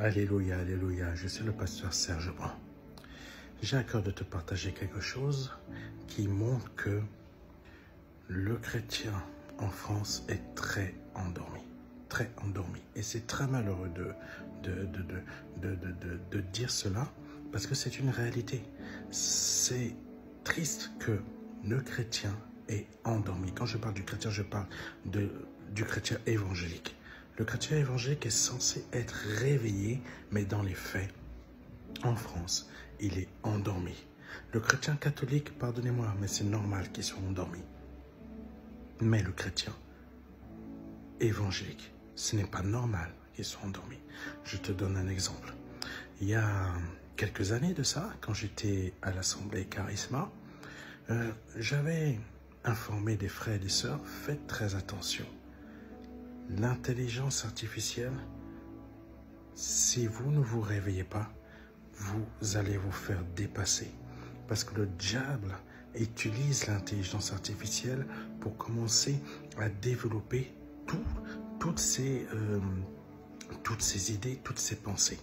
Alléluia, alléluia, je suis le pasteur Serge Brun. J'ai à cœur de te partager quelque chose qui montre que le chrétien en France est très endormi. Très endormi. Et c'est très malheureux de dire cela parce que c'est une réalité. C'est triste que le chrétien est endormi. Quand je parle du chrétien, je parle du chrétien évangélique. Le chrétien évangélique est censé être réveillé, mais dans les faits, en France, il est endormi. Le chrétien catholique, pardonnez-moi, mais c'est normal qu'il soit endormi. Mais le chrétien évangélique, ce n'est pas normal qu'il soit endormi. Je te donne un exemple. Il y a quelques années de ça, quand j'étais à l'Assemblée Charisma, j'avais informé des frères et des sœurs, faites très attention. L'intelligence artificielle, si vous ne vous réveillez pas, vous allez vous faire dépasser. Parce que le diable utilise l'intelligence artificielle pour commencer à développer toutes ces idées, toutes ces pensées.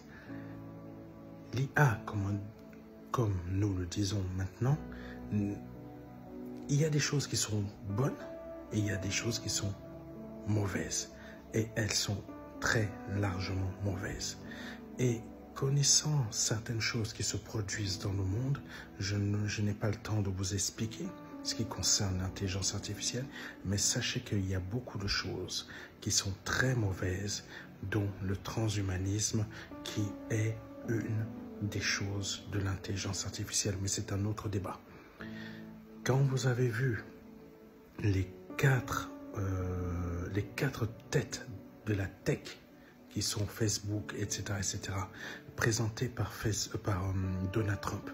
L'IA, comme nous le disons maintenant, il y a des choses qui sont bonnes et il y a des choses qui sont mauvaises. Et elles sont très largement mauvaises. Et connaissant certaines choses qui se produisent dans le monde, je n'ai pas le temps de vous expliquer ce qui concerne l'intelligence artificielle, mais sachez qu'il y a beaucoup de choses qui sont très mauvaises, dont le transhumanisme qui est une des choses de l'intelligence artificielle, mais c'est un autre débat. Quand vous avez vu les quatre têtes de la tech qui sont Facebook, etc., présentées par Donald Trump,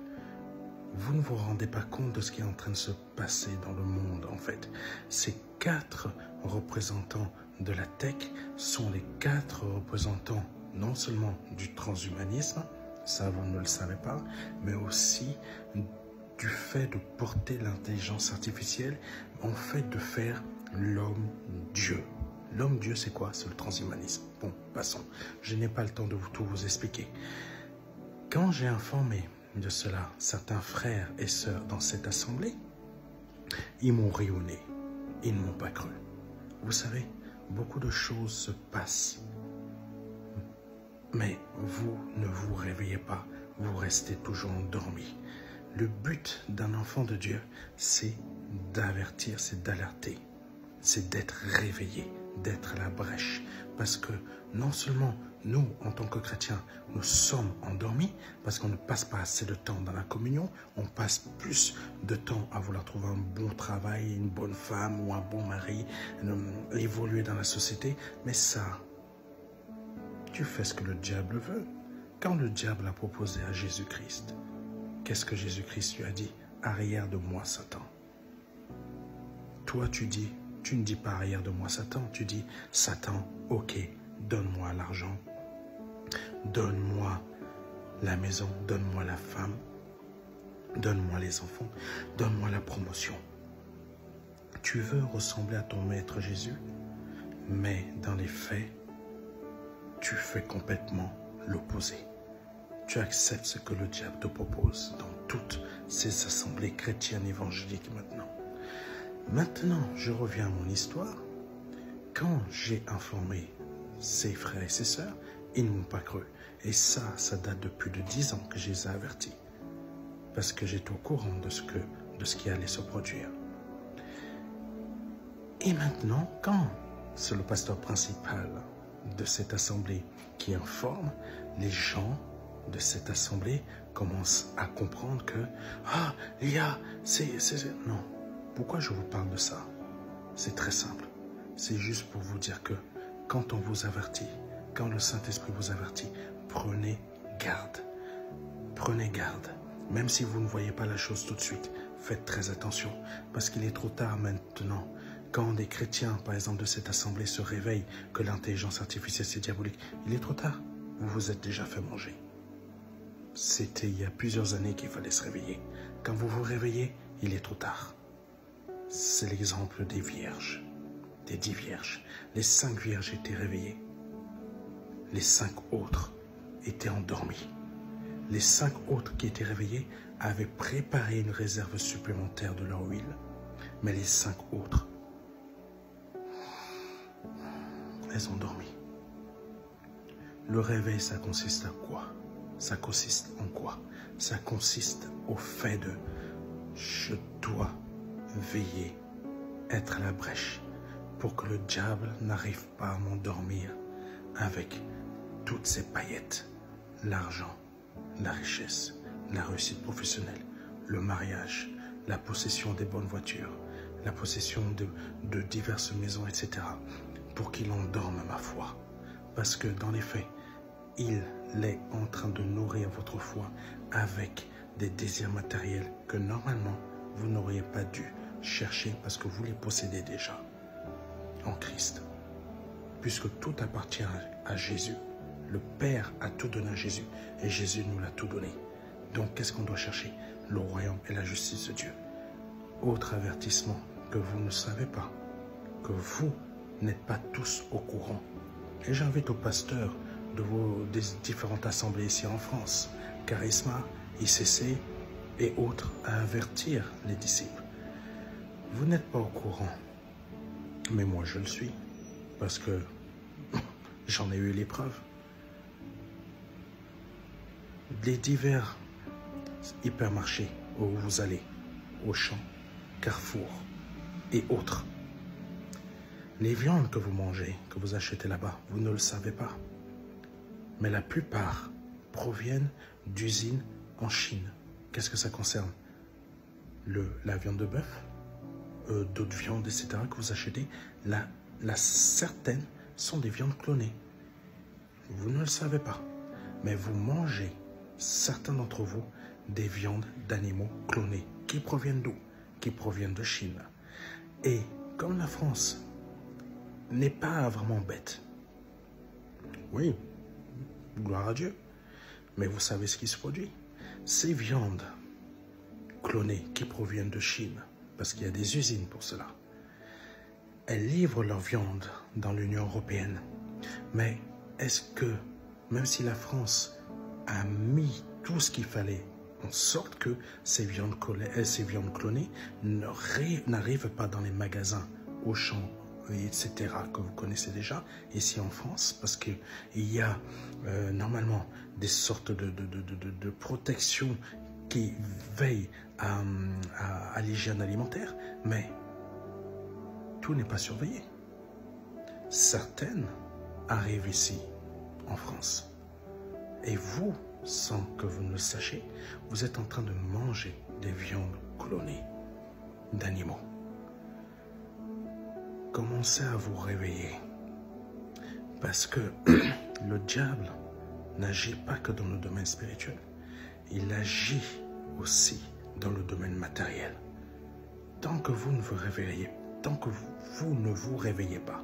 vous ne vous rendez pas compte de ce qui est en train de se passer dans le monde, en fait. Ces 4 représentants de la tech sont les 4 représentants non seulement du transhumanisme, ça vous ne le savez pas, mais aussi du fait de porter l'intelligence artificielle, en fait de faire l'homme Dieu. L'homme Dieu, c'est quoi? C'est le transhumanisme. Bon, passons. Je n'ai pas le temps de tout vous expliquer. Quand j'ai informé de cela certains frères et sœurs dans cette assemblée, ils m'ont ri au nez. Ils ne m'ont pas cru. Vous savez, beaucoup de choses se passent. Mais vous ne vous réveillez pas. Vous restez toujours endormis. Le but d'un enfant de Dieu, c'est d'avertir, c'est d'alerter. C'est d'être réveillé, d'être à la brèche. Parce que non seulement nous, en tant que chrétiens, nous sommes endormis, parce qu'on ne passe pas assez de temps dans la communion, on passe plus de temps à vouloir trouver un bon travail, une bonne femme ou un bon mari, évoluer dans la société. Mais ça, tu fais ce que le diable veut. Quand le diable a proposé à Jésus-Christ, qu'est-ce que Jésus-Christ lui a dit? Arrière de moi, Satan. Toi, tu ne dis pas arrière de moi, Satan. Tu dis, Satan, ok, donne-moi l'argent, donne-moi la maison, donne-moi la femme, donne-moi les enfants, donne-moi la promotion. Tu veux ressembler à ton maître Jésus, mais dans les faits, tu fais complètement l'opposé. Tu acceptes ce que le diable te propose dans toutes ces assemblées chrétiennes évangéliques maintenant. Maintenant, je reviens à mon histoire. Quand j'ai informé ces frères et ces sœurs, ils ne m'ont pas cru. Et ça date de plus de 10 ans que je les ai avertis. Parce que j'étais au courant de ce qui allait se produire. Et maintenant, quand c'est le pasteur principal de cette assemblée qui informe, les gens de cette assemblée commencent à comprendre que non. Pourquoi je vous parle de ça? C'est très simple. C'est juste pour vous dire que quand on vous avertit, quand le Saint-Esprit vous avertit, prenez garde. Prenez garde. Même si vous ne voyez pas la chose tout de suite, faites très attention. Parce qu'il est trop tard maintenant. Quand des chrétiens, par exemple, de cette assemblée se réveillent que l'intelligence artificielle c'est diabolique, il est trop tard. Vous vous êtes déjà fait manger. C'était il y a plusieurs années qu'il fallait se réveiller. Quand vous vous réveillez, il est trop tard. C'est l'exemple des vierges, des 10 vierges. Les 5 vierges étaient réveillées. Les 5 autres étaient endormis. Les 5 autres qui étaient réveillés avaient préparé une réserve supplémentaire de leur huile. Mais les 5 autres, elles ont dormi. Le réveil, ça consiste à quoi? Ça consiste en quoi? Ça consiste au fait de je dois veiller, être à la brèche pour que le diable n'arrive pas à m'endormir avec toutes ces paillettes, l'argent, la richesse, la réussite professionnelle, le mariage, la possession des bonnes voitures, la possession de diverses maisons, etc. pour qu'il endorme ma foi. Parce que dans les faits, il est en train de nourrir votre foi avec des désirs matériels que normalement vous n'auriez pas dû chercher parce que vous les possédez déjà en Christ. Puisque tout appartient à Jésus. Le Père a tout donné à Jésus et Jésus nous l'a tout donné. Donc qu'est-ce qu'on doit chercher? Le royaume et la justice de Dieu. Autre avertissement que vous ne savez pas, que vous n'êtes pas tous au courant. Et j'invite aux pasteurs des différentes assemblées ici en France, Charisma, ICC et autres, à avertir les disciples. Vous n'êtes pas au courant, mais moi je le suis, parce que j'en ai eu l'épreuve. Les divers hypermarchés où vous allez, Auchan, Carrefour et autres, les viandes que vous mangez, que vous achetez là-bas, vous ne le savez pas. Mais la plupart proviennent d'usines en Chine. Qu'est-ce que ça concerne? La viande de bœuf, d'autres viandes, etc. que vous achetez. Certaines sont des viandes clonées. Vous ne le savez pas. Mais vous mangez, certains d'entre vous, des viandes d'animaux clonés. Qui proviennent d'où? Qui proviennent de Chine. Et comme la France n'est pas vraiment bête, oui, gloire à Dieu, mais vous savez ce qui se produit. Ces viandes clonées qui proviennent de Chine, parce qu'il y a des usines pour cela, elles livrent leur viande dans l'Union européenne. Mais est-ce que, même si la France a mis tout ce qu'il fallait en sorte que ces viandes clonées n'arrivent pas dans les magasins Auchan, etc., que vous connaissez déjà ici en France, parce qu'il y a normalement des sortes de protections qui veillent à l'hygiène alimentaire, mais tout n'est pas surveillé. Certaines arrivent ici en France et vous, sans que vous ne le sachiez, vous êtes en train de manger des viandes clonées d'animaux. Commencez à vous réveiller, parce que le diable n'agit pas que dans le domaine spirituel, il agit aussi dans le domaine matériel. Tant que vous ne vous réveillez, tant que vous ne vous réveillez pas,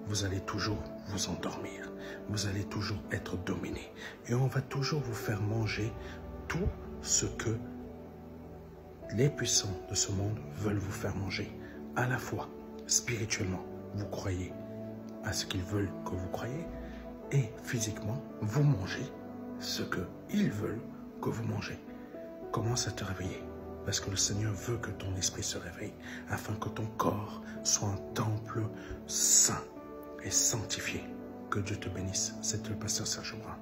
vous allez toujours vous endormir, vous allez toujours être dominé, et on va toujours vous faire manger tout ce que les puissants de ce monde veulent vous faire manger, à la fois spirituellement, vous croyez à ce qu'ils veulent que vous croyez, et physiquement, vous mangez ce qu'ils veulent que vous mangez. Commence à te réveiller, parce que le Seigneur veut que ton esprit se réveille, afin que ton corps soit un temple saint et sanctifié. Que Dieu te bénisse. C'était le pasteur Serge Brun.